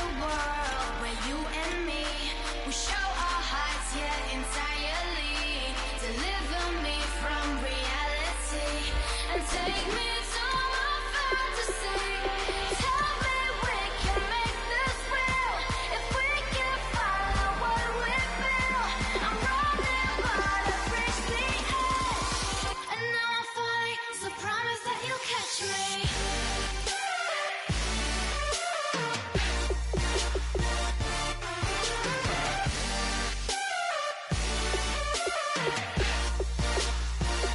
another world where you and me, we show our hearts yet entirely. Deliver me from reality and take me to my fantasy. Tell me we can make this real if we can follow what we feel. I'm running but I've reached the edge, and now I'm falling, so promise that you'll catch me.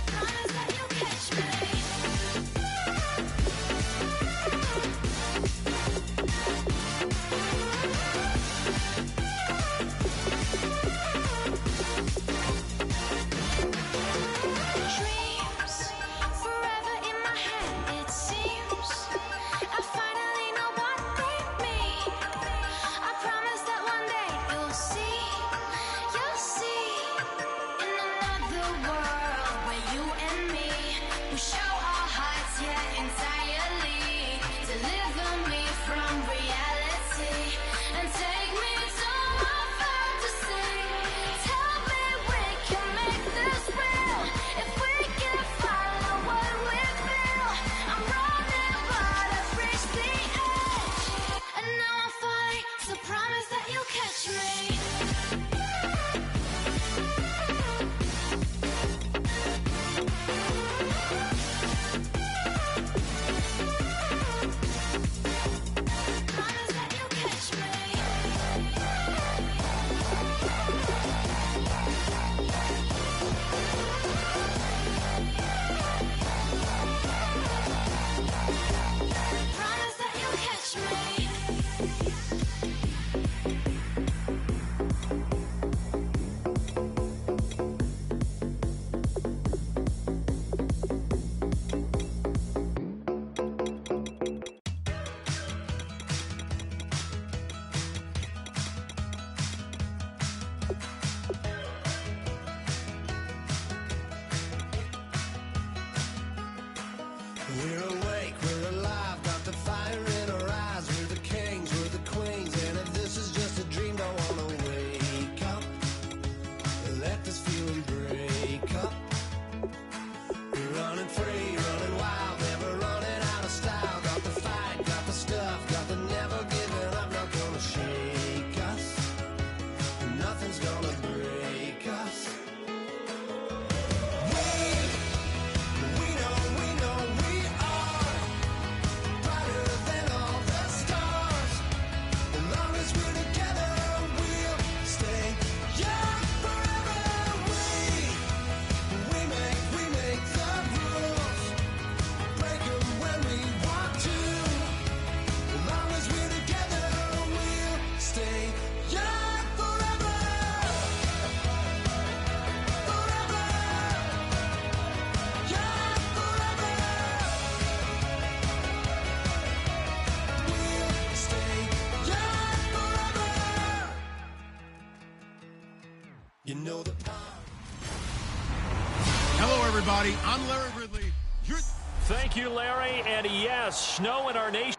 Promise that you'll catch me. Dreams forever in my head, it seems. I finally know what they mean. I promise that one day you'll see. In another world where you and me, we show our hearts yet entirely. Deliver me from reality and take me to my fantasy. Tell me we can make this real if we can follow what we feel. I'm running but I've reached the edge, and now I'm falling, so promise that you'll catch me. Promise that you'll catch me. Promise that you'll catch me. We're awake, we're alive, got the fire in our eyes. We're the kings, we're the queens, and if this is just a dream, don't wanna wake up. Let this feeling break up. We're running free, running wild, never running out of style. Got the fight, got the stuff, got the never giving up. Not gonna shake us, nothing's gonna break us. We know we are brighter than all the stars. As long as we're together, we'll stay young forever. We make the rules, break 'em when we want to. As long as we're together, we'll stay young forever. Forever. Young forever. We'll stay young forever. You know the Hello, everybody. I'm Larry Ridley. Thank you, Larry. And yes, snow in our nation.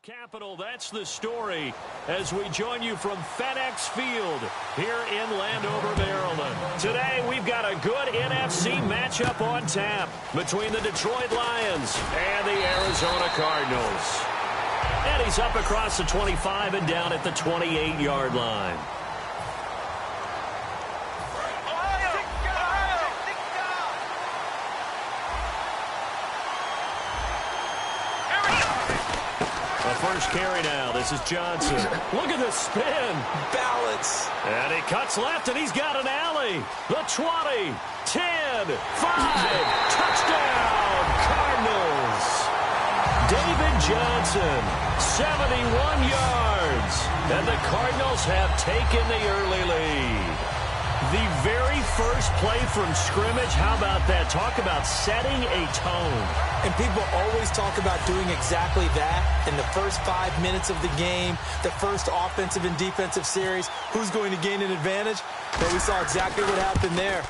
Capital, that's the story as we join you from FedEx Field here in Landover, Maryland. Today we've got a good NFC matchup on tap between the Detroit Lions and the Arizona Cardinals. And he's up across the 25 and down at the 28-yard line. First carry now. This is Johnson. Look at the spin. Balance. And he cuts left, and he's got an alley. The 20, 10, 5. Touchdown, Cardinals. David Johnson, 71 yards. And the Cardinals have taken the early lead. The very first play from scrimmage, how about that? Talk about setting a tone. And people always talk about doing exactly that in the first 5 minutes of the game, the first offensive and defensive series. Who's going to gain an advantage? Well, we saw exactly what happened there.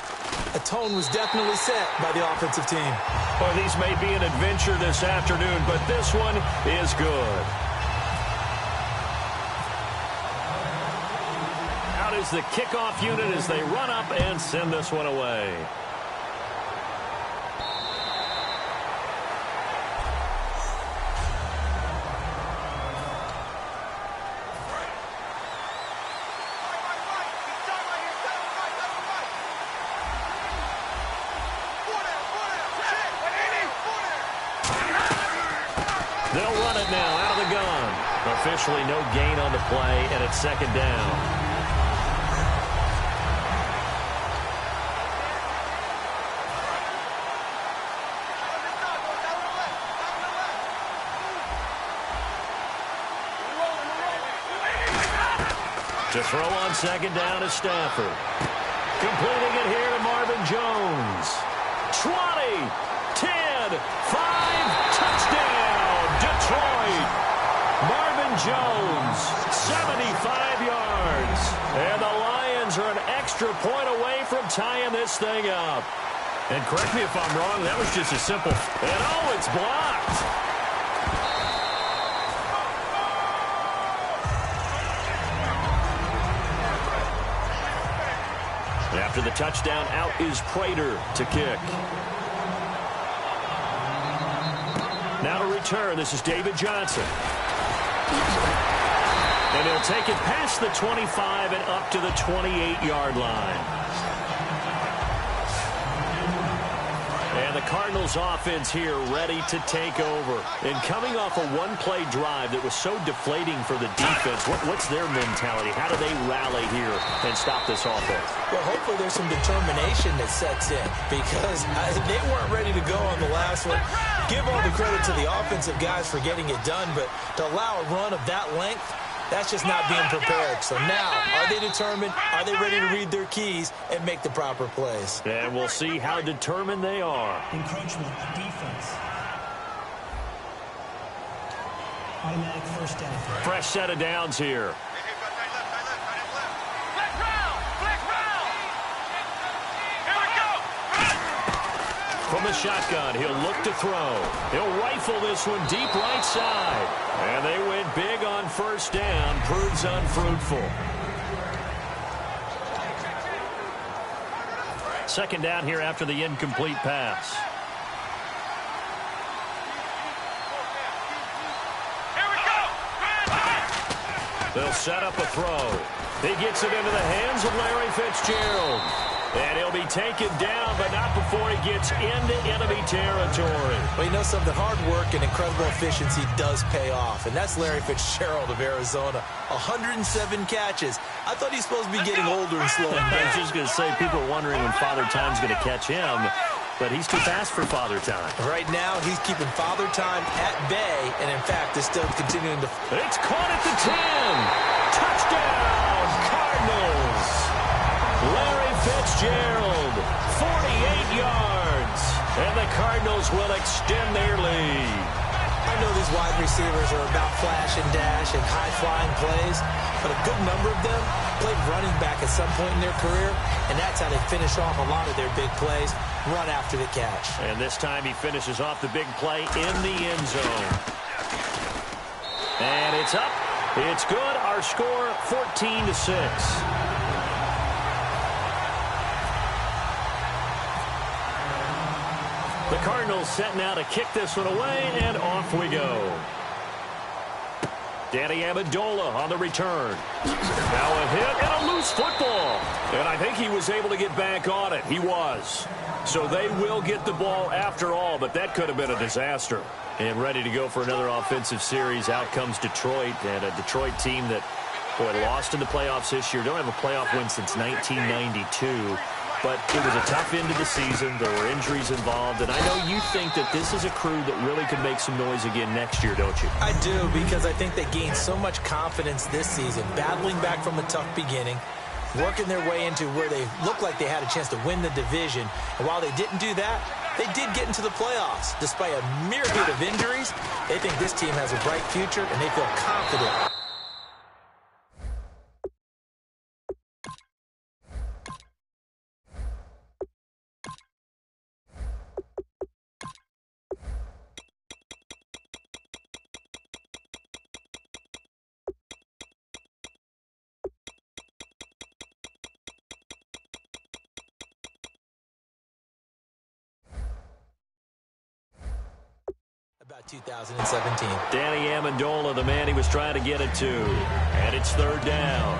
A tone was definitely set by the offensive team. Well, these may be an adventure this afternoon, but this one is good. Out is the kickoff unit as they run up and send this one away. They'll run it now out of the gun. Officially no gain on the play, and it's second down. To throw on second down is Stafford. Completing it here to Marvin Jones. 20, 10, 5, touchdown, Detroit. Marvin Jones, 75 yards. And the Lions are an extra point away from tying this thing up. And correct me if I'm wrong, that was just a simple... And oh, it's blocked. After the touchdown, out is Prater to kick. Now to return, this is David Johnson. And he'll take it past the 25 and up to the 28-yard line. And the Cardinals offense here ready to take over. And coming off a one-play drive that was so deflating for the defense, what's their mentality? How do they rally here and stop this offense? Well, hopefully there's some determination that sets in because they weren't ready to go on the last one. Give all the credit to the offensive guys for getting it done, but to allow a run of that length, that's just not being prepared. So now, are they determined? Are they ready to read their keys and make the proper plays? And we'll see how determined they are. Encroachment defense. Automatic first down. Fresh set of downs here. From the shotgun, he'll look to throw. He'll rifle this one deep right side. And they went big on first down. Proves unfruitful. Second down here after the incomplete pass. They'll set up a throw. He gets it into the hands of Larry Fitzgerald. And he'll be taken down, but not before he gets into enemy territory. Well, you know something? Hard work and incredible efficiency does pay off. And that's Larry Fitzgerald of Arizona. 107 catches. I thought he's supposed to be getting older and slowing down. I was just going to say, people are wondering when Father Time's going to catch him. But he's too fast for Father Time. Right now, he's keeping Father Time at bay. And, in fact, is still continuing to... It's caught at the 10. Touchdown, Cardinals. Larry Fitzgerald, 48 yards. And the Cardinals will extend their lead. I know these wide receivers are about flash and dash and high-flying plays, but a good number of them played running back at some point in their career, and that's how they finish off a lot of their big plays, run after the catch. And this time he finishes off the big play in the end zone. And it's up. It's good. Our score, 14-6. The Cardinals set now to kick this one away, and off we go. Danny Amendola on the return. Now a hit and a loose football. And I think he was able to get back on it. He was. So they will get the ball after all, but that could have been a disaster. And ready to go for another offensive series. Out comes Detroit, and a Detroit team that, boy, lost in the playoffs this year. Don't have a playoff win since 1992. But it was a tough end of the season. There were injuries involved. And I know you think that this is a crew that really could make some noise again next year, don't you? I do, because I think they gained so much confidence this season, battling back from a tough beginning, working their way into where they looked like they had a chance to win the division. And while they didn't do that, they did get into the playoffs. Despite a myriad of injuries, they think this team has a bright future, and they feel confident. About 2017. Danny Amendola, the man he was trying to get it to. And it's third down.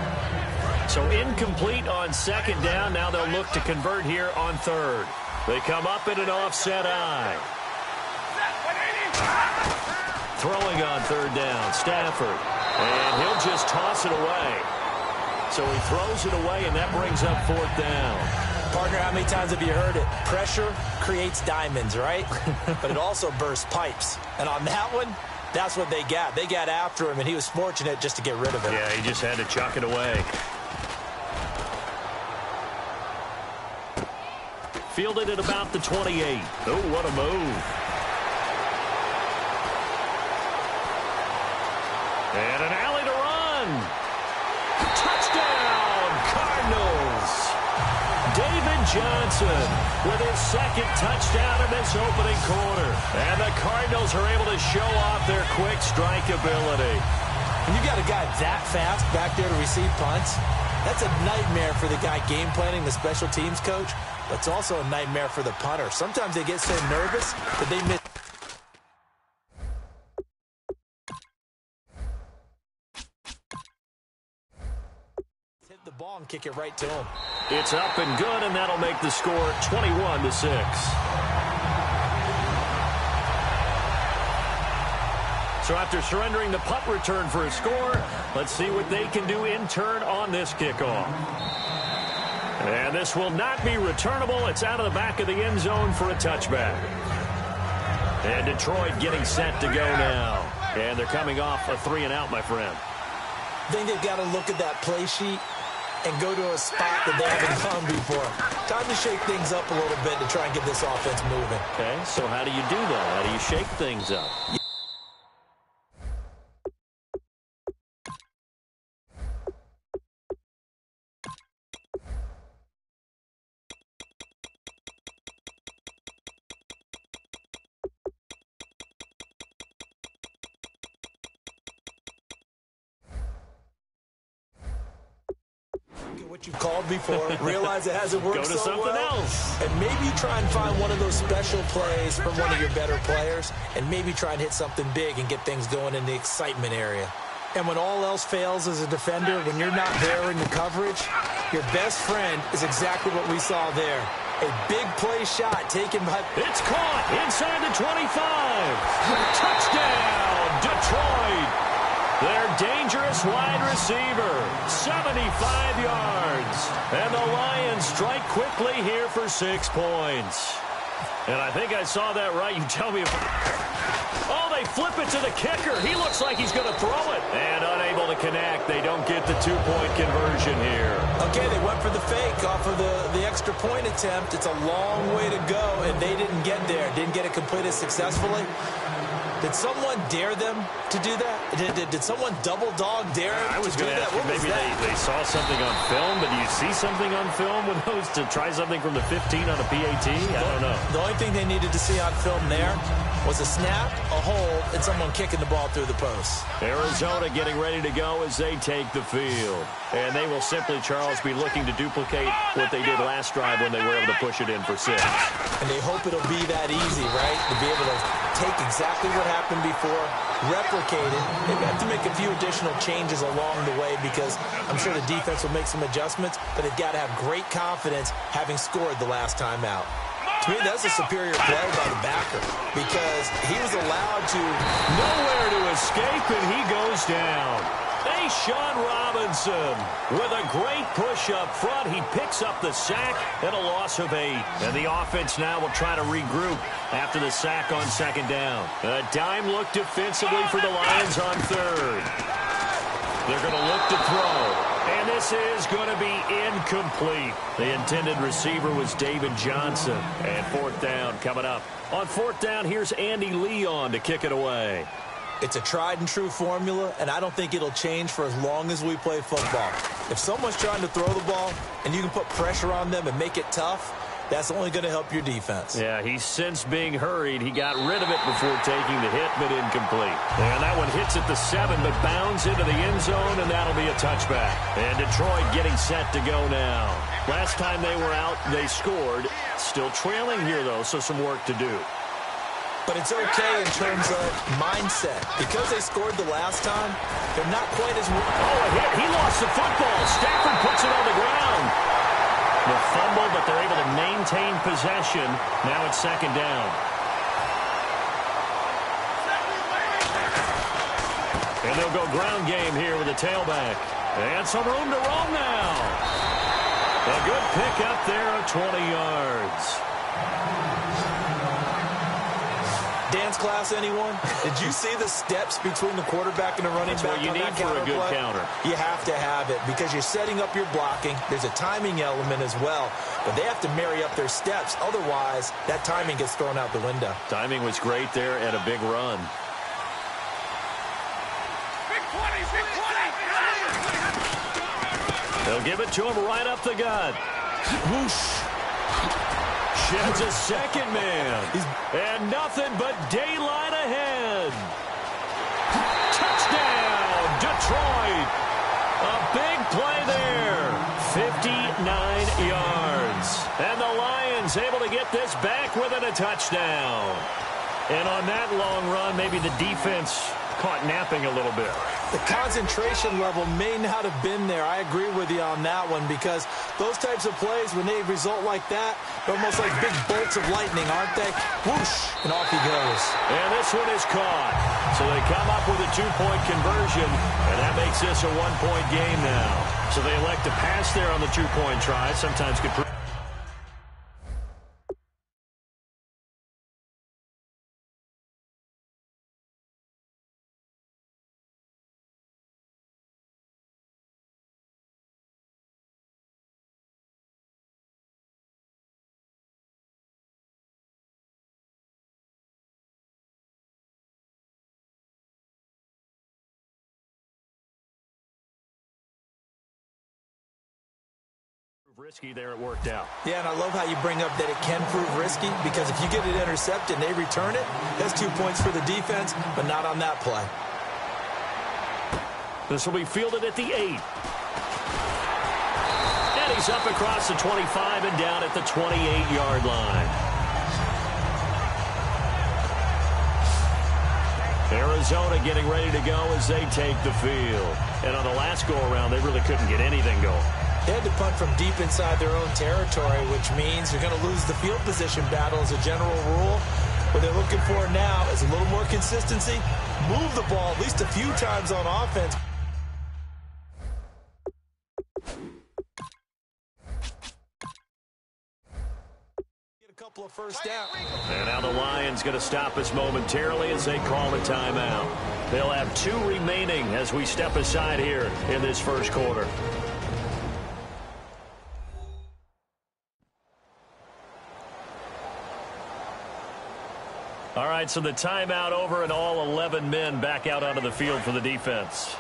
So incomplete on second down. Now they'll look to convert here on third. They come up in an offset eye. Throwing on third down, Stafford. And he'll just toss it away. So he throws it away, and that brings up fourth down. Partner, how many times have you heard it? Pressure creates diamonds, right? But it also bursts pipes. And on that one, that's what they got. They got after him, and he was fortunate just to get rid of it. Yeah, he just had to chuck it away. Fielded at about the 28. Oh, what a move. And an alley to run. Touchdown, Cardinals. David Johnson with his second touchdown in this opening quarter. And the Cardinals are able to show off their quick strike ability. When you got a guy that fast back there to receive punts, that's a nightmare for the guy game planning, the special teams coach. But it's also a nightmare for the punter. Sometimes they get so nervous that they miss. Hit the ball and kick it right to him. It's up and good, and that'll make the score 21-6. So after surrendering the punt return for a score, let's see what they can do in turn on this kickoff. And this will not be returnable. It's out of the back of the end zone for a touchback. And Detroit getting set to go now. And they're coming off a 3-and-out, my friend. I think they've got to look at that play sheet and go to a spot that they haven't gone before. Time to shake things up a little bit to try and get this offense moving. Okay, so how do you do that? How do you shake things up? What you've called before, realize it hasn't worked Go to so something well, else. and maybe try and find one of those special plays from one of your better players, and maybe try and hit something big and get things going in the excitement area. And when all else fails as a defender, when you're not there in the coverage, your best friend is exactly what we saw there. A big play shot taken by... It's caught inside the 25. Touchdown, Detroit. Their dangerous wide receiver, 75 yards. And the Lions strike quickly here for 6 points. And I think I saw that right. You tell me if... Oh, they flip it to the kicker. He looks like he's going to throw it. And unable to connect. They don't get the 2-point conversion here. Okay, they went for the fake off of the extra point attempt. It's a long way to go, and they didn't get there. Didn't get it completed successfully. Did someone dare them to do that? Did someone double dog dare I was to do going to that? ask you, What was maybe that? they saw something on film, but do you see something on film with those to try something from the 15 on a PAT? I don't know. The only thing they needed to see on film there was a snap, a hold, and someone kicking the ball through the post. Arizona getting ready to go as they take the field. And they will simply, Charles, be looking to duplicate what they did last drive when they were able to push it in for 6. And they hope it'll be that easy, right? To be able to take exactly what happened before, replicate it. Maybe have to make a few additional changes along the way because I'm sure the defense will make some adjustments, but they've got to have great confidence having scored the last time out. To me, that's a superior play by the backer because he was allowed to nowhere to escape, and he goes down. Hey, Sean Robinson with a great push up front. He picks up the sack and a loss of 8. And the offense now will try to regroup after the sack on 2nd down. A dime look defensively for the Lions on 3rd. They're going to look to throw. And this is going to be incomplete. The intended receiver was David Johnson. And 4th down coming up. On 4th down, here's Andy Leon to kick it away. It's a tried-and-true formula, and I don't think it'll change for as long as we play football. If someone's trying to throw the ball and you can put pressure on them and make it tough, that's only going to help your defense. Yeah, he's since being hurried. He got rid of it before taking the hit, but incomplete. And that one hits at the 7, but bounds into the end zone, and that'll be a touchback. And Detroit getting set to go now. Last time they were out, they scored. Still trailing here, though, so some work to do. But it's okay in terms of mindset. Because they scored the last time, they're not quite as... Oh, a hit. He lost the football. Stafford puts it on the ground. The fumble, but they're able to maintain possession. Now it's 2nd down. And they'll go ground game here with a tailback. And some room to roam now. A good pick up there of 20 yards. Dance class, anyone? Did you see the steps between the quarterback and the running That's back what you on need that for a good play? counter. You have to have it because you're setting up your blocking. There's a timing element as well, but they have to marry up their steps. Otherwise, that timing gets thrown out the window. Timing was great there and a big run. They'll give it to him right up the gut. Whoosh. Sheds a second man. And nothing but daylight ahead. Touchdown, Detroit. A big play there. 59 yards. And the Lions able to get this back within a touchdown. And on that long run, maybe the defense caught napping a little bit. The concentration level may not have been there. I agree with you on that one because those types of plays, when they result like that, they're almost like big bolts of lightning, aren't they? Whoosh, and off he goes. And this one is caught. So they come up with a 2-point conversion, and that makes this a 1-point game now. So they elect to pass there on the 2-point try. Sometimes could prove. Risky there, it worked out. Yeah, and I love how you bring up that it can prove risky because if you get it intercepted and they return it, that's 2 points for the defense, but not on that play. This will be fielded at the 8. And he's up across the 25 and down at the 28-yard line. Arizona getting ready to go as they take the field. And on the last go-around, they really couldn't get anything going. They had to punt from deep inside their own territory, which means you're going to lose the field position battle as a general rule. What they're looking for now is a little more consistency. Move the ball at least a few times on offense. Get a couple of first downs. And now the Lions going to stop us momentarily as they call a timeout. They'll have 2 remaining as we step aside here in this first quarter. All right, so the timeout over and all 11 men back out onto the field for the defense.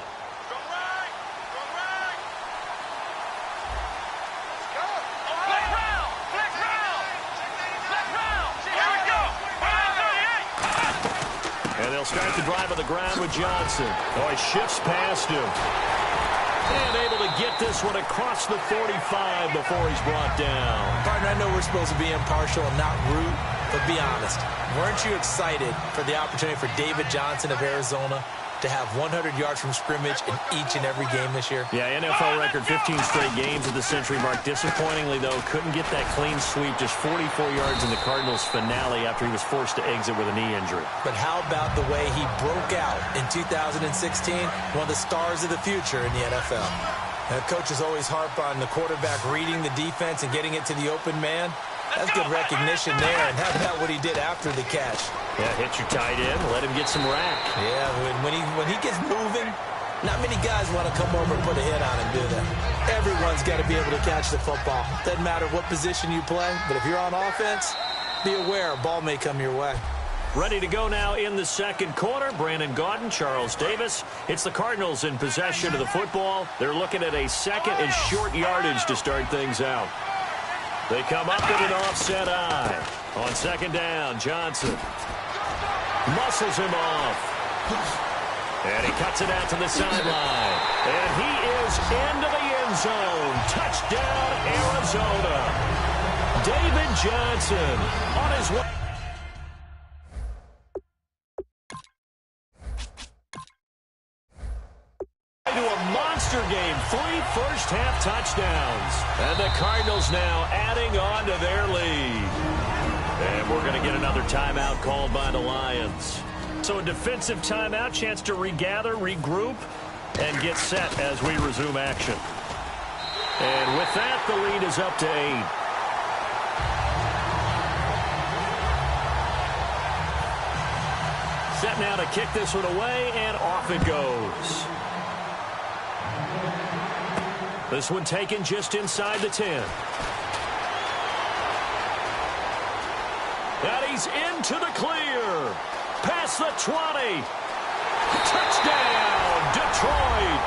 And they'll start the drive on the ground with Johnson. Oh, he shifts past him. And able to get this one across the 45 before he's brought down. Partner, I know we're supposed to be impartial and not root, but be honest. Weren't you excited for the opportunity for David Johnson of Arizona to have 100 yards from scrimmage in each and every game this year? Yeah, NFL record 15 straight games at the century mark. Disappointingly, though, couldn't get that clean sweep. Just 44 yards in the Cardinals' finale after he was forced to exit with a knee injury. But how about the way he broke out in 2016? One of the stars of the future in the NFL. Now, coaches always harp on the quarterback reading the defense and getting it to the open man. That's good recognition there. And how about what he did after the catch? Yeah, hit your tight end, let him get some rack. Yeah, when he gets moving, not many guys want to come over and put a hit on him, do they? Everyone's got to be able to catch the football. Doesn't matter what position you play, but if you're on offense, be aware, a ball may come your way. Ready to go now in the second quarter. Brandon Gaudin, Charles Davis. It's the Cardinals in possession of the football. They're looking at a second and short yardage to start things out. They come up with an offset eye. On second down, Johnson muscles him off. And he cuts it out to the sideline. And he is into the end zone. Touchdown, Arizona. David Johnson on his way. To a monster game, 3 first-half touchdowns. And the Cardinals now adding on to their lead. And we're going to get another timeout called by the Lions. So a defensive timeout, chance to regather, regroup, and get set as we resume action. And with that, the lead is up to 8. Set now to kick this one away, and off it goes. This one taken just inside the 10. And he's into the clear. Past the 20. Touchdown, Detroit.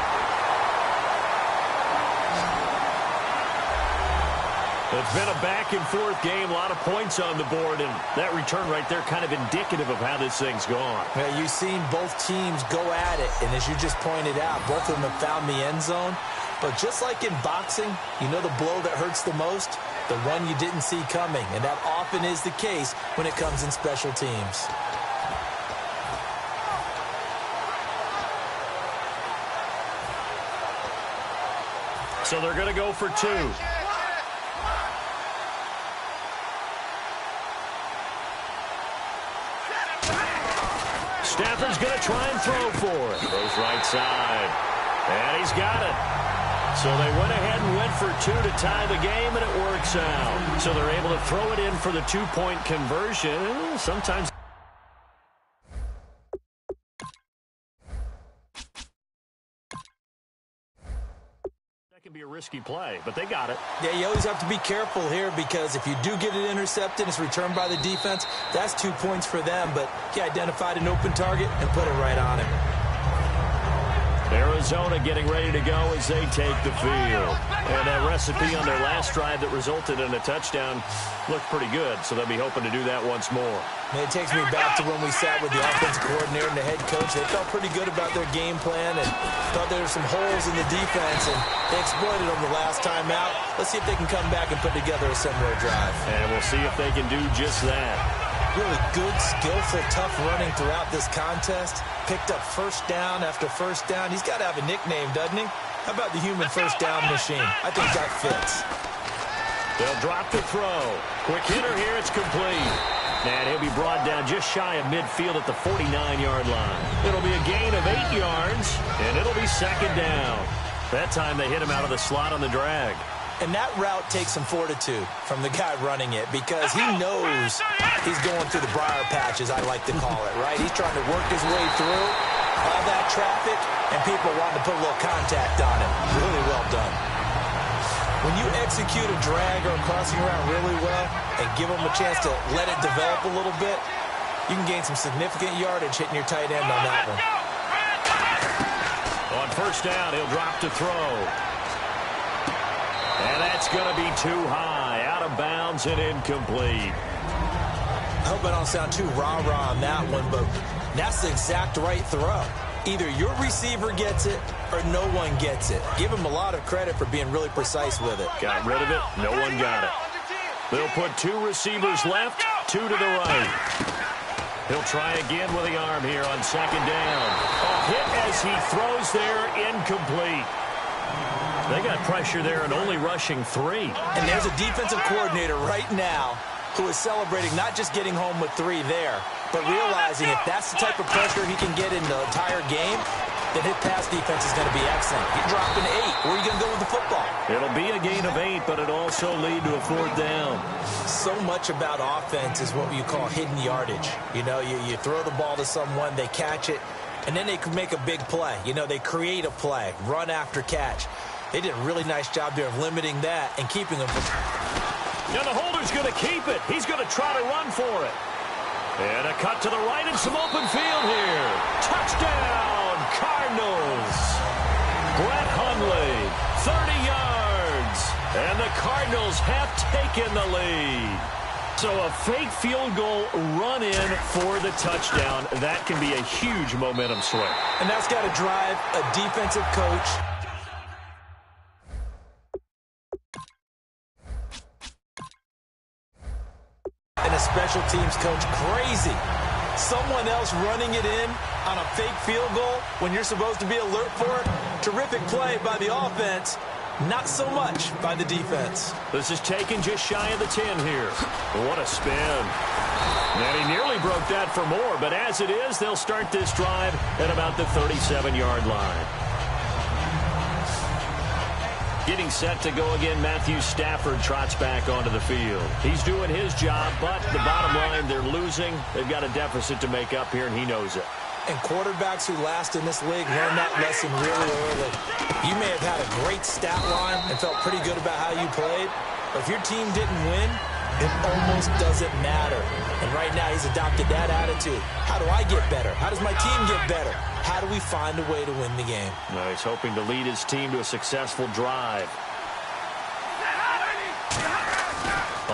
It's been a back-and-forth game, a lot of points on the board, and that return right there kind of indicative of how this thing's gone. Yeah, you've seen both teams go at it, and as you just pointed out, both of them have found the end zone. But just like in boxing, you know the blow that hurts the most? The one you didn't see coming, and that often is the case when it comes in special teams. So they're going to go for 2. Stafford's going to try and throw for it. Throws right side. And he's got it. So they went ahead and went for 2 to tie the game, and it works out. So they're able to throw it in for the 2-point conversion. Sometimes that can be a risky play, but they got it. Yeah, you always have to be careful here because if you do get it intercepted, it's returned by the defense. That's 2 points for them, but he identified an open target and put it right on him. Arizona getting ready to go as they take the field. And that recipe on their last drive that resulted in a touchdown looked pretty good, so they'll be hoping to do that once more. It takes me back to when we sat with the offensive coordinator and the head coach. They felt pretty good about their game plan and thought there were some holes in the defense, and they exploited them the last time out. Let's see if they can come back and put together a similar drive. And we'll see if they can do just that. Really good, skillful, tough running throughout this contest. Picked up first down after first down. He's got to have a nickname, doesn't he? How about the human first down machine? I think that fits. They'll drop the throw. Quick hitter here. It's complete. And he'll be brought down just shy of midfield at the 49-yard line. It'll be a gain of 8 yards, and it'll be second down. That time they hit him out of the slot on the drag. And that route takes some fortitude from the guy running it because he knows he's going through the briar patch, as I like to call it, right? He's trying to work his way through all that traffic, and people wanting to put a little contact on him. Really well done. When you execute a drag or a crossing route really well and give them a chance to let it develop a little bit, You can gain some significant yardage hitting your tight end on that one. On first down, he'll drop to throw. And that's going to be too high, out of bounds and incomplete. I hope I don't sound too rah-rah on that one, but that's the exact right throw. Either your receiver gets it or no one gets it. Give him a lot of credit for being really precise with it. Got rid of it. No one got it. They'll put 2 receivers left, 2 to the right. He'll try again with the arm here on second down. A hit as he throws there, incomplete. They got pressure there and only rushing 3. And there's a defensive coordinator right now who is celebrating not just getting home with 3 there, but realizing if that's the type of pressure he can get in the entire game, then his pass defense is going to be excellent. You're dropping 8. Where are you going to go with the football? It'll be a gain of 8, but it'll also lead to a 4th down. So much about offense is what you call hidden yardage. You know, you throw the ball to someone, they catch it, and then they can make a big play. You know, they create a play, run after catch. They did a really nice job there of limiting that and keeping them from... Now the holder's going to keep it. He's going to try to run for it. And a cut to the right and some open field here. Touchdown, Cardinals. Brett Hundley, 30 yards. And the Cardinals have taken the lead. So a fake field goal run in for the touchdown. That can be a huge momentum swing. And that's got to drive a defensive coach and a special teams coach crazy. Someone else running it in on a fake field goal when you're supposed to be alert for it. Terrific play by the offense. Not so much by the defense. This is taken just shy of the 10 here. What a spin. And he nearly broke that for more, but as it is, they'll start this drive at about the 37-yard line. Getting set to go again, Matthew Stafford trots back onto the field. He's doing his job, but the bottom line, they're losing. They've got a deficit to make up here, and he knows it. And quarterbacks who last in this league learn that lesson really early. You may have had a great stat line and felt pretty good about how you played, but if your team didn't win, it almost doesn't matter. And right now he's adopted that attitude. How do I get better? How does my team get better? How do we find a way to win the game? Well, he's hoping to lead his team to a successful drive.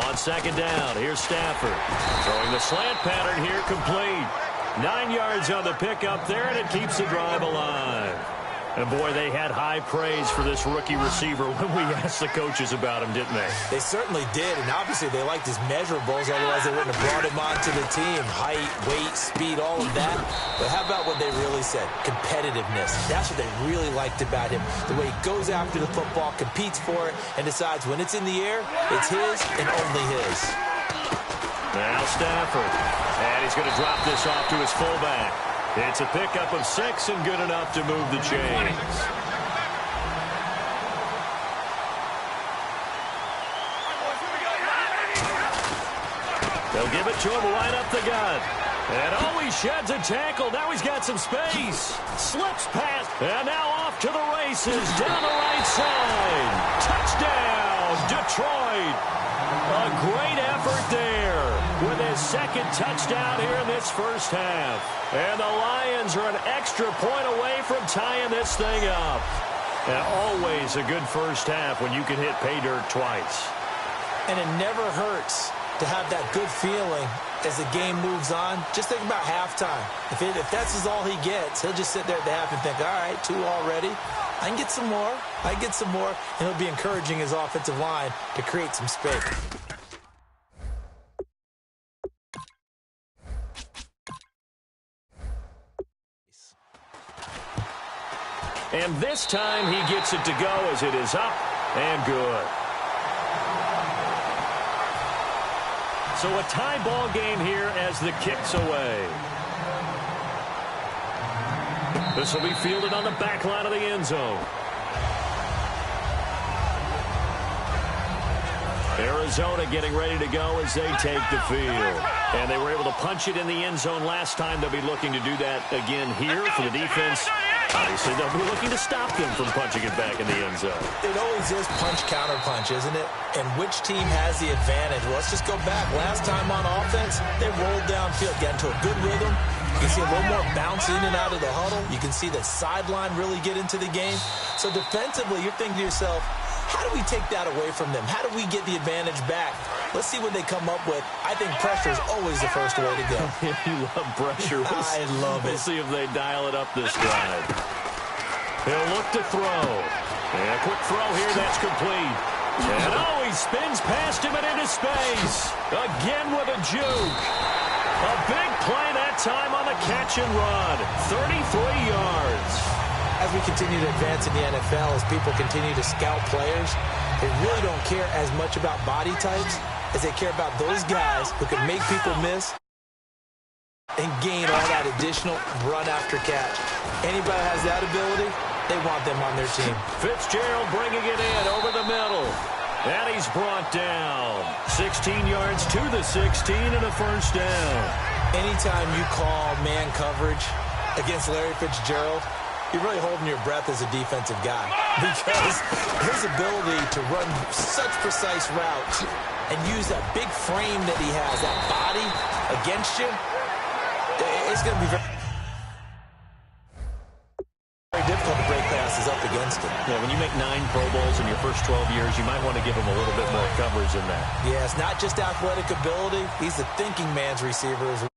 On second down, here's Stafford. Throwing the slant pattern here, complete. 9 yards on the pickup there, and it keeps the drive alive. And, boy, they had high praise for this rookie receiver when we asked the coaches about him, didn't they? They certainly did, and obviously they liked his measurables, otherwise they wouldn't have brought him onto the team. Height, weight, speed, all of that. But how about what they really said? Competitiveness. That's what they really liked about him. The way he goes after the football, competes for it, and decides when it's in the air, it's his and only his. Now Stafford. And he's going to drop this off to his fullback. It's a pickup of 6 and good enough to move the chains. They'll give it to him right up the gut. And oh, he sheds a tackle. Now he's got some space. Slips past. And now off to the races. Down the right side. Touchdown, Detroit. A great effort there with his second touchdown here in this first half. And the Lions are an extra point away from tying this thing up. And always a good first half when you can hit pay dirt twice. And it never hurts to have that good feeling as the game moves on. Just think about halftime. If that's all he gets, he'll just sit there at the half and think, all right, 2 already. I can get some more. I can get some more. And he'll be encouraging his offensive line to create some space. And this time he gets it to go as it is up and good. So a tie ball game here as the kick's away. This will be fielded on the back line of the end zone. Arizona getting ready to go as they take the field. And they were able to punch it in the end zone last time. They'll be looking to do that again here for the defense Obviously, they'll be looking to stop them from punching it back in the end zone. It always is punch-counter-punch, isn't it? And which team has the advantage? Well, let's just go back. Last time on offense, they rolled downfield, got into a good rhythm. You can see a little more bounce in and out of the huddle. You can see the sideline really get into the game. So defensively, you're thinking to yourself, how do we take that away from them? How do we get the advantage back? Let's see what they come up with. I think pressure is always the first way to go. You love pressure. I love it. We'll see if they dial it up this drive. He'll look to throw. And a quick throw here, that's complete. And he spins past him and into space. Again with a juke. A big play that time on the catch and run. 33 yards. As we continue to advance in the NFL, as people continue to scout players, they really don't care as much about body types as they care about those guys who can make people miss and gain all that additional run after catch. Anybody that has that ability, they want them on their team. Fitzgerald bringing it in over the middle. And he's brought down. 16 yards to the 16 and a first down. Anytime you call man coverage against Larry Fitzgerald, you're really holding your breath as a defensive guy because his ability to run such precise routes and use that big frame that he has, that body against you, it's going to be very difficult to break passes up against him. Yeah, when you make 9 Pro Bowls in your first 12 years, you might want to give him a little bit more coverage than that. Yeah, it's not just athletic ability. He's the thinking man's receiver as well.